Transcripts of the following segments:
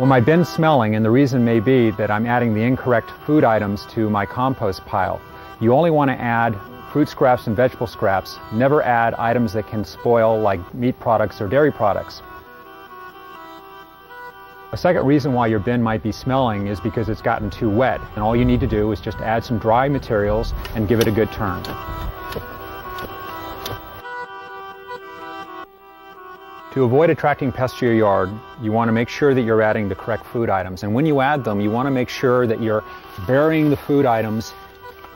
When my bin's smelling, and the reason may be that I'm adding the incorrect food items to my compost pile, you only want to add fruit scraps and vegetable scraps. Never add items that can spoil, like meat products or dairy products. A second reason why your bin might be smelling is because it's gotten too wet, and all you need to do is just add some dry materials and give it a good turn. To avoid attracting pests to your yard, you want to make sure that you're adding the correct food items. And when you add them, you want to make sure that you're burying the food items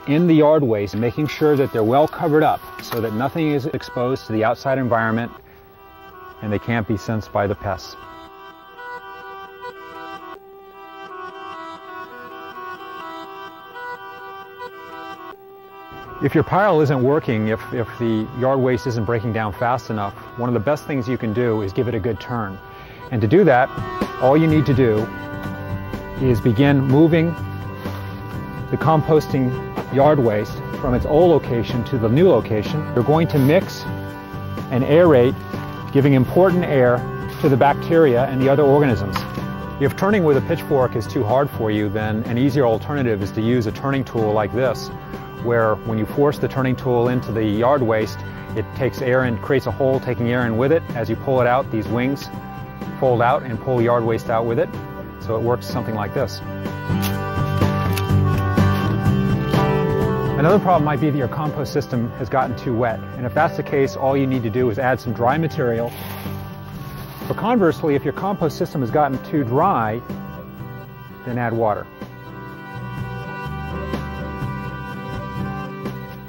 in the yard waste and making sure that they're well covered up so that nothing is exposed to the outside environment and they can't be sensed by the pests. If your pile isn't working, if the yard waste isn't breaking down fast enough, one of the best things you can do is give it a good turn. And to do that, all you need to do is begin moving the composting yard waste from its old location to the new location. You're going to mix and aerate, giving important air to the bacteria and the other organisms. If turning with a pitchfork is too hard for you, then an easier alternative is to use a turning tool like this, where when you force the turning tool into the yard waste, it takes air and creates a hole, taking air in with it. As you pull it out, these wings fold out and pull yard waste out with it. So it works something like this. Another problem might be that your compost system has gotten too wet. And if that's the case, all you need to do is add some dry material. But conversely, if your compost system has gotten too dry, then add water.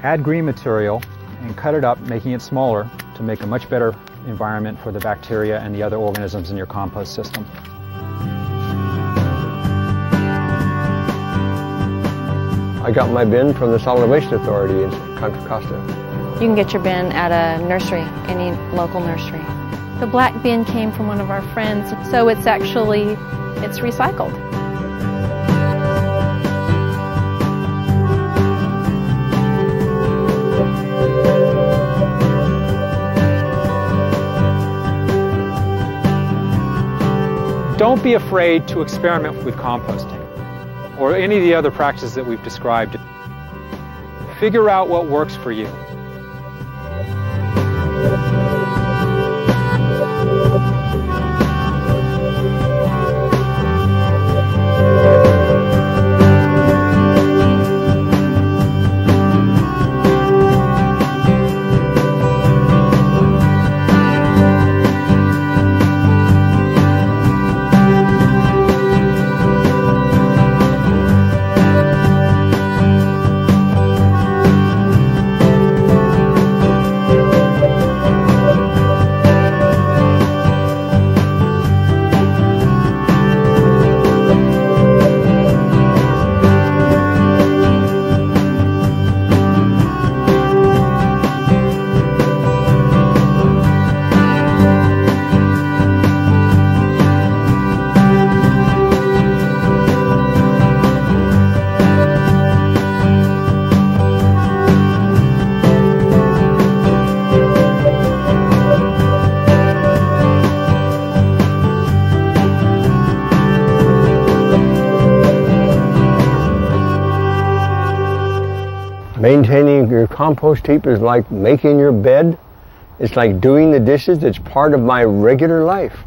Add green material and cut it up, making it smaller to make a much better environment for the bacteria and the other organisms in your compost system. I got my bin from the Solid Waste Authority in Contra Costa. You can get your bin at a nursery, any local nursery. The black bin came from one of our friends, so it's recycled. Don't be afraid to experiment with composting or any of the other practices that we've described. Figure out what works for you. Maintaining your compost heap is like making your bed. It's like doing the dishes. It's part of my regular life.